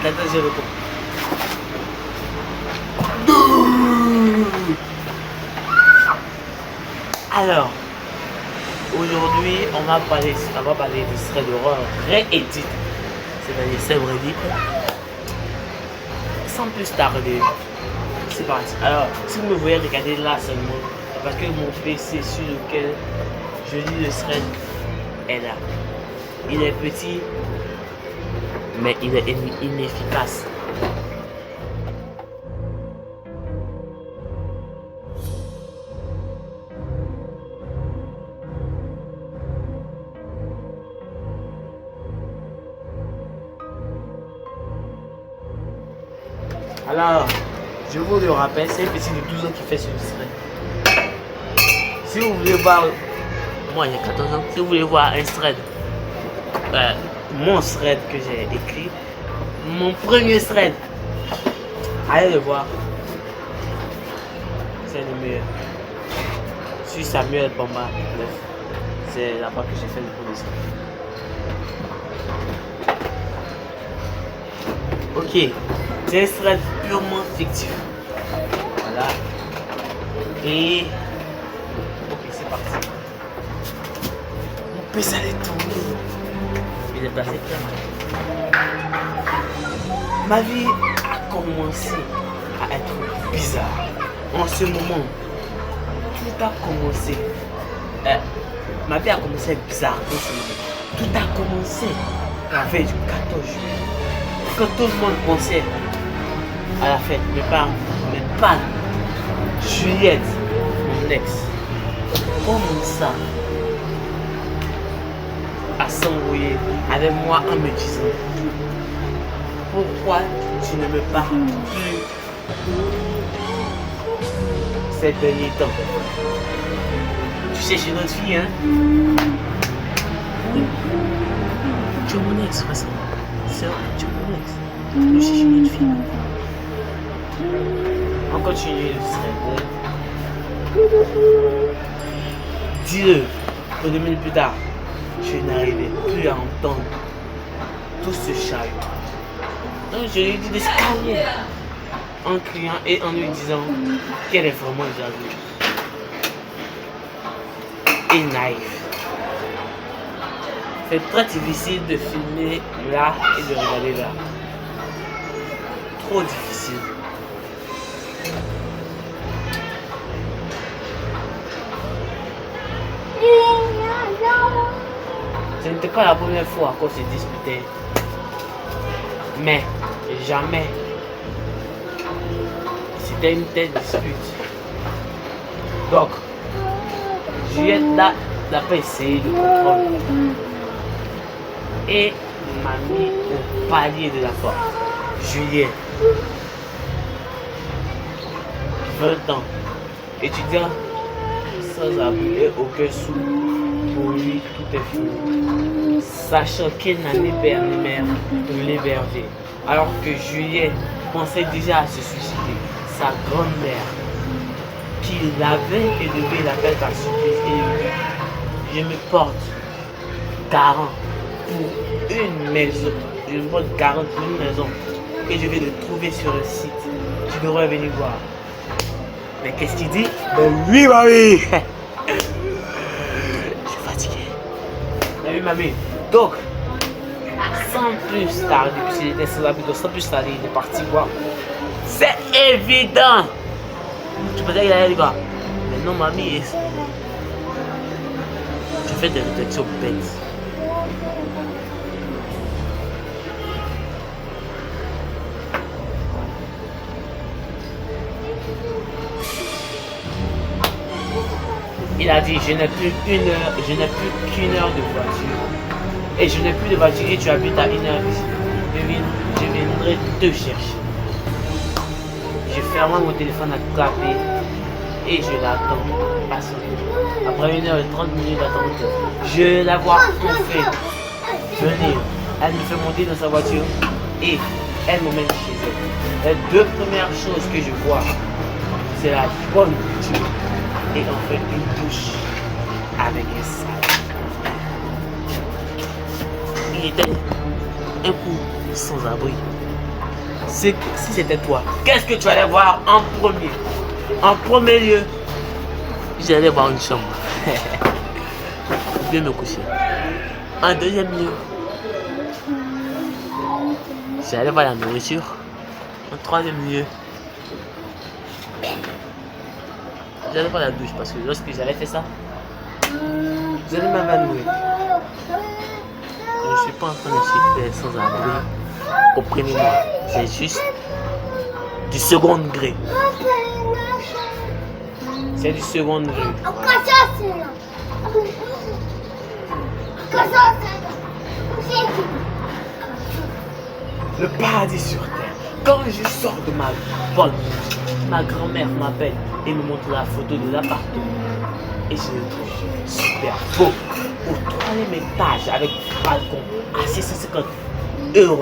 Attends, je réponds. Alors, aujourd'hui, on va parler de Thread d'horreur réédite. C'est-à-dire, c'est vrai dit. Sans plus tarder, c'est parti. Alors, si vous me voyez regarder là seulement, parce que mon PC sur lequel je lis le Thread est là. Il est petit, mais il est inefficace. Alors, je vous le rappelle, c'est un petit de 12 ans qui fait ce thread. Si vous voulez voir, moi j'ai 14 ans, si vous voulez voir un thread, mon thread que j'ai écrit, mon premier thread, allez le voir. C'est le meilleur. Sur Samuel Bamba, bref, c'est là-bas que j'ai fait le premier thread. Ok. C'est un thread purement fictif. Voilà. Et... ok, c'est parti. Mon PC allait tourner. Il est passé très mal. Ma vie a commencé à être bizarre. En ce moment, tout a commencé. Ma vie a commencé à être bizarre en ce moment. Tout a commencé la veille du 14 juillet. Quand tout le monde pensait à la fête, mais pas Juliette, mon ex, comment ça à s'embrouiller avec moi en me disant pourquoi tu ne me parles plus ces derniers temps. Tu sais, chez notre fille, hein? Oui. Tu es mon ex, façon. C'est vrai, tu es mon ex. Tu sais, chez notre fille. On continue le thread. Dis-le, 2 minutes plus tard, je n'arrivais plus à entendre tout ce chahut. Donc je lui ai dit de se calmer en criant et en lui disant qu'elle est vraiment jalouse et naïve. C'est très difficile de filmer là et de regarder là. Trop difficile. Ce n'était pas la première fois qu'on se disputait. Mais jamais c'était une telle dispute. Donc, Juliette n'a pas essayé de contrôle et m'a mis au palier de la porte. Juliette, 20 ans, étudiant sans abri et aucun sou. Pour lui, tout est fini. Sachant qu'il n'a ni père ni mère pour l'héberger. Alors que Juliette pensait déjà à se suicider. Sa grand-mère, qui l'avait élevé, l'appelle par surprise et je me porte garant pour une maison. Je me porte garant pour une maison et je vais le trouver sur le site. Tu devrais venir voir. Mais qu'est-ce qu'il dit? Ben oui, mamie. Oui, mamie. Donc, sans plus tarder, puisqu'il était sans habitude, sans plus tarder, il est parti voir. C'est évident. Tu pensais qu'il allait dire quoi? Mais non, mamie. Tu fais des réflexions bêtes. Il a dit, je n'ai plus qu'une heure de voiture. Et je n'ai plus de voiture et tu habites à 1 heure ici. Je viendrai te chercher. Je ferme mon téléphone à clapper et je l'attends patiemment. Après 1h30 d'attente, je la vois enfin venir. Elle me fait monter dans sa voiture et elle me mène chez elle. Les 2 premières choses que je vois, c'est la bonne nourriture et enfin une douche avec un sale. Il était un coup sans abri. Si c'était toi, qu'est-ce que tu allais voir en premier? En premier lieu, j'allais voir une chambre. Bien me coucher. En deuxième lieu, j'allais voir la nourriture. En troisième lieu, j'allais voir la douche parce que lorsque j'avais fait ça, j'allais m'évanouir. Je ne suis pas en train de chercher sans abri au premier mois. C'est juste du second degré. C'est du second degré. Le paradis sur terre. Quand je sors de ma bonne, ma grand-mère m'appelle et me montre la photo de l'appartement. Et je le trouve super beau. Au troisième étage avec balcon à 650 €.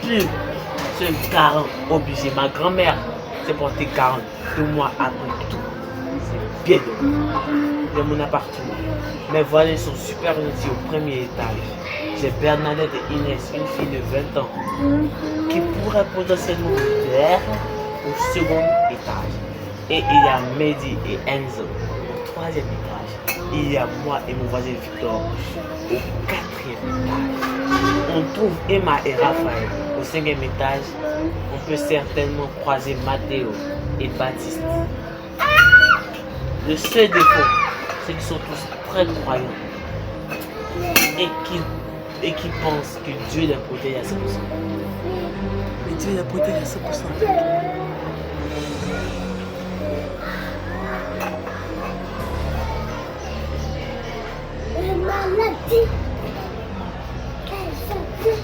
Plus ce 40 obligé. Ma grand-mère s'est portée 40 de moi après tout. C'est bien de mon appartement. Mes voisins sont super gentils au premier étage. J'ai Bernadette et Inès, une fille de 20 ans, qui pourrait potentiellement me plaire au second étage. Et il y a Mehdi et Enzo au troisième étage. Il y a moi et mon voisin Victor au quatrième étage. On trouve Emma et Raphaël au cinquième étage. On peut certainement croiser Mathéo et Baptiste. Le seul défaut, c'est qu'ils sont tous très croyants et qui pensent que Dieu les protège à 100%. Mais Dieu les protège à 100%.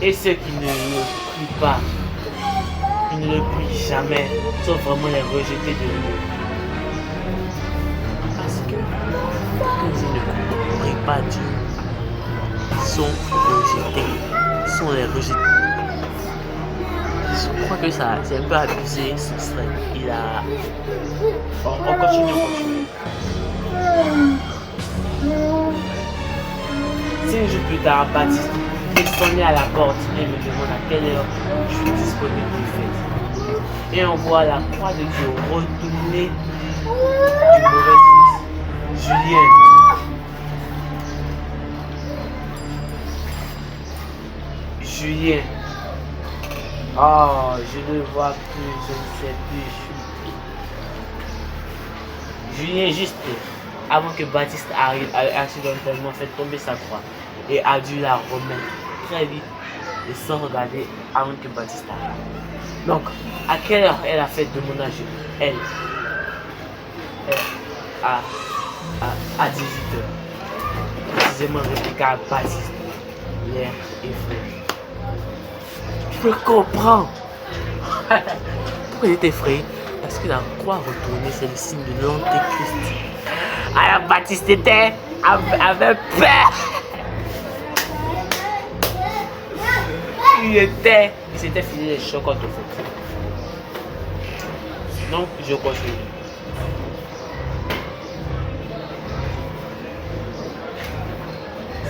Et ceux qui ne le prient pas, ils ne le prient jamais, sont vraiment les rejetés de Dieu. Parce que quand ils ne prient pas Dieu, ils sont rejetés, ils sont les rejetés. Je crois que ça, c'est un peu abusé, ce serait. Il a... On continue. 5 jours plus tard, Baptiste sonne à la porte et me demande à quelle heure je suis disponible du fait. Et on voit la croix de Dieu retourner du mauvais sens. Julien. Oh, je ne vois plus, je ne sais plus. Julien, juste avant que Baptiste arrive, a accidentellement fait tomber sa croix et a dû la remettre très vite et sans regarder avant que Baptiste arrive. Donc, à quelle heure elle a fait de mon âge? Elle à 18h. Précisément répliqua Baptiste, l'air effrayé. Je comprends. Pourquoi il était effrayé? Parce que la croix retournée, c'est le signe de l'antéchrist. Alors Baptiste avait peur. Il s'était filé les chocottes au fait. Donc je continue.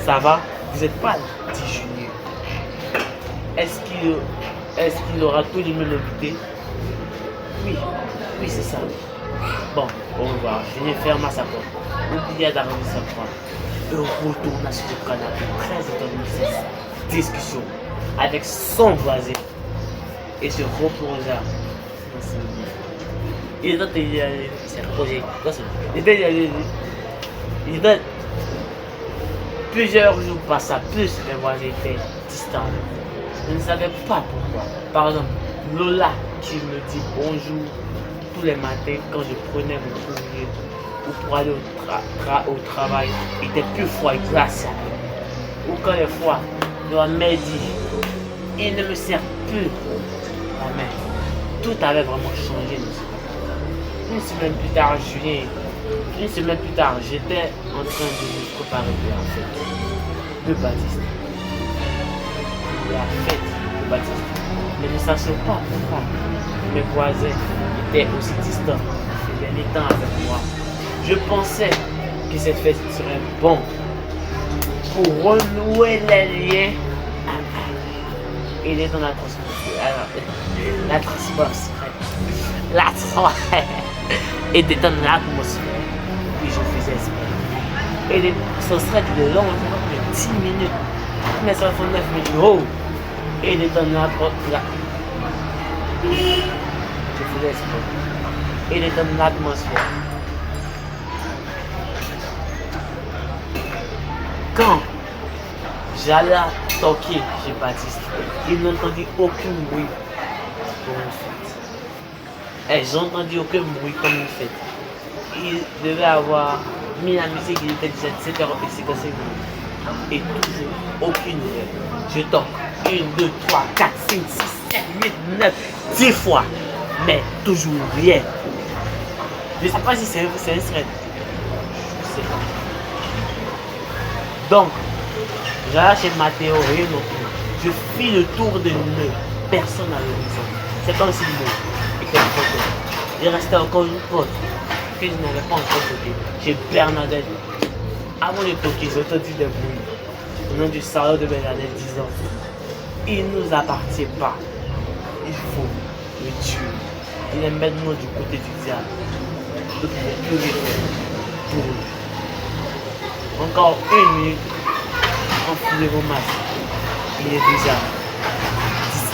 Ça va? Vous êtes pas dit Julien. Est-ce qu'il aura tout les mêmes invités? Oui, c'est ça. Bon, au revoir. Julien ferma sa porte. Oublia d'arranger sa croix. Et retourna sur le canapé, très étonné de cette discussion avec son voisin. Et se reposa dans son lit. Il s'est reposé dans son lit. Il était plusieurs jours passa, plus mes voisins étaient distants. Je ne savais pas pourquoi. Par exemple, Lola qui me dit bonjour tous les matins quand je prenais mon courrier ou pour aller au travail était plus froid et glacial. Ou quand les fois, doit me dire, il ne me sert plus la main. Tout avait vraiment changé. Une semaine plus tard, j'étais en train de me préparer pour la fête de Baptiste. Mais ne sachant pas pourquoi mes voisins étaient aussi distants ces derniers temps avec moi. Je pensais que cette fête serait bonne pour renouer les liens Il est dans la l'atmosphère. Et dans l'atmosphère. Puis je faisais exprès. Et ce serait de long, de 10 minutes. Mais ça fait 9 minutes. Oh! Et il est dans l'atmosphère. Je faisais exprès. Il est dans l'atmosphère. Quand j'allais toquer chez Baptiste, il n'entendait aucun bruit pour une fête. Et j'ai entendu aucun bruit comme une fête. Il devait avoir mis la musique, il était déjà 17h55. Et toujours aucune nouvelle. Je toque 1, 2, 3, 4, 5, 6, 7, 8, 9, 10 fois. Mais toujours rien. Je ne sais pas si c'est un thread. Je ne sais pas. Donc, j'allais chez Mathéo, rien non plus. Je fis le tour de nœud. Personne à l'horizon. C'est comme si le était une photo. Il restait encore une pote que je n'avais pas encore toqué. Chez Bernadette. Avant de toquer, j'ai entendu des bruits. Au nom du salaud de Bernadette disant il ne nous appartient pas. Il faut le tuer. Il est maintenant du côté du diable. Donc il ne peut rien faire pour lui. Encore 1 minute. Enfilez vos masques. Il est déjà 17h51.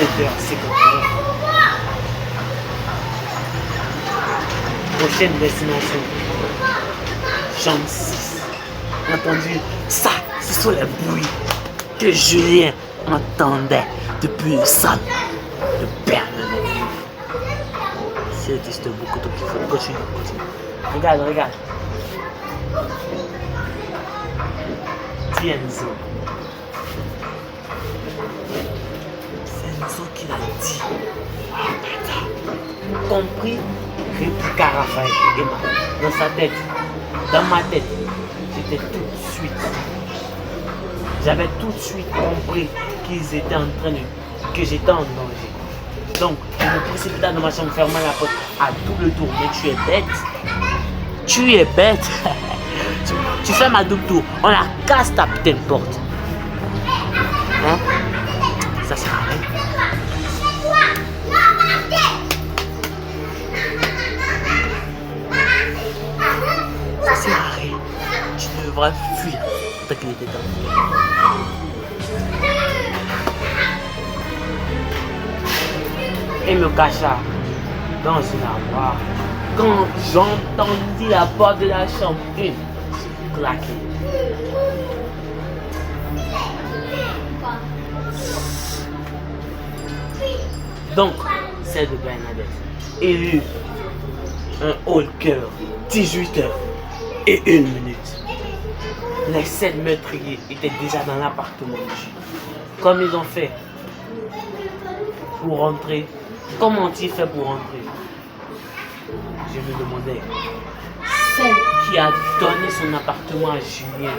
Prochaine destination. Chambre 6. Entendu ça, ce sont les bruits que Julien entendait depuis le salon de Bernadette. C'est juste beaucoup de faut continuer. Regarde. Tienzo. C'est Enzo qui l'a dit. Compris, répliqua Raphaël et Emma. Dans sa tête, dans ma tête, j'étais tout de suite. J'avais tout de suite compris qu'ils étaient en train de. Que j'étais en danger. Donc, je me précipita dans ma chambre, fermant la porte à double tour. Mais tu es bête. Tu es bête. Tu fais ma double tour. On la casse ta putain de porte. Hein? Ça sert à rien. Ça sert à rien. Tu devrais fuir tant qu'il était temps. Et me cacha dans une armoire. Quand j'entendis la porte de la chambre 1 claquer. Donc, celle de Bernadette. Il eut un haut cœur, 18h et 1 minute. Les 7 meurtriers étaient déjà dans l'appartement de Jules. Comme ils ont fait pour rentrer. Comment ont-ils fait pour rentrer? Je me demandais. Celle qui a donné son appartement à Julien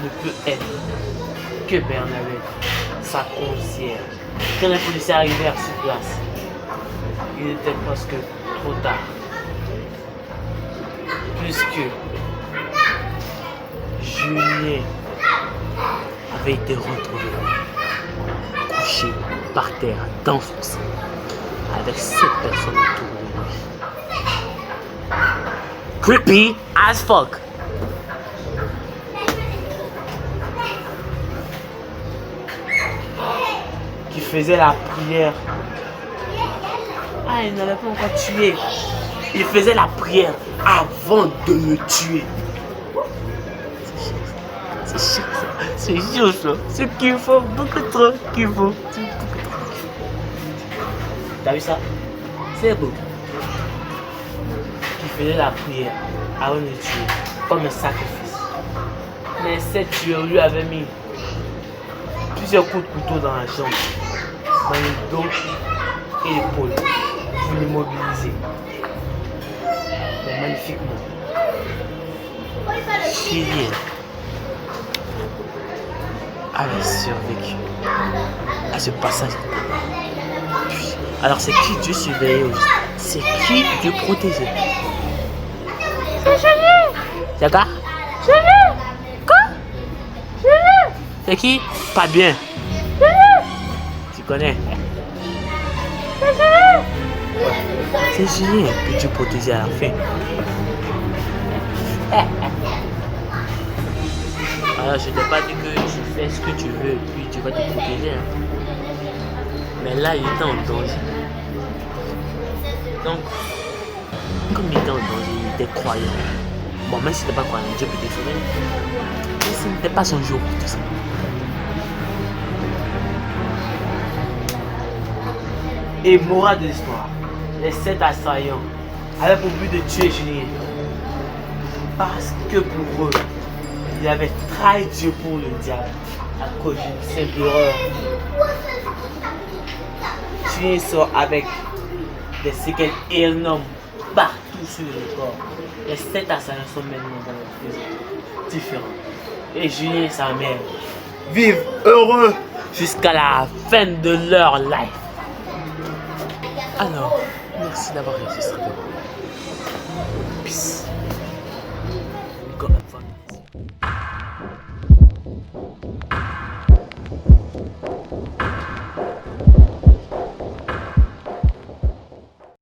ne peut être que Bernadette, sa concierge. Quand les policiers arrivèrent sur place, il était presque trop tard. Puisque Julien avait été retrouvé couché par terre dans son sang avec 7 personnes autour de lui. Creepy as fuck. Qui faisait la prière. Ah, il n'avait pas encore tué. Il faisait la prière avant de me tuer. C'est chaud ça. C'est qu'il faut beaucoup trop qu'il faut. T'as vu ça? C'est beau. Qui faisait la prière avant de le tuer, comme un sacrifice. Mais cette tueur lui avait mis plusieurs coups de couteau dans la jambe, dans le dos et l'épaule, pour l'immobiliser. Mais magnifiquement. Julien avait survécu à ce passage. Puis, alors c'est qui Dieu surveillait aujourd'hui? C'est qui Dieu protégeait? C'est Julien! C'est quoi? Julien! Quoi? Julien! C'est qui? Pas bien. Julien! Tu Tu connais. C'est Julien que tu protégeais à la fin. Alors je t'ai pas dit que tu fais ce que tu veux puis tu vas te protéger. Hein. Mais là il était en danger. Donc, comme il était en danger, il était croyant. Bon, même si tu n'es pas croyant, Dieu peut te sauver. Mais ce n'était pas son jour, tout ça. Et morale de l'histoire, les 7 assaillants avaient pour but de tuer Julien. Parce que pour eux, il avait trahi Dieu pour le diable à cause d'une simple erreur. Julien sort avec des séquelles énormes partout sur le corps. Les 7 assaillants sont maintenant dans leur prison différents. Et Julien et sa mère vivent heureux jusqu'à la fin de leur life. Alors, merci d'avoir enregistré. Peace. God,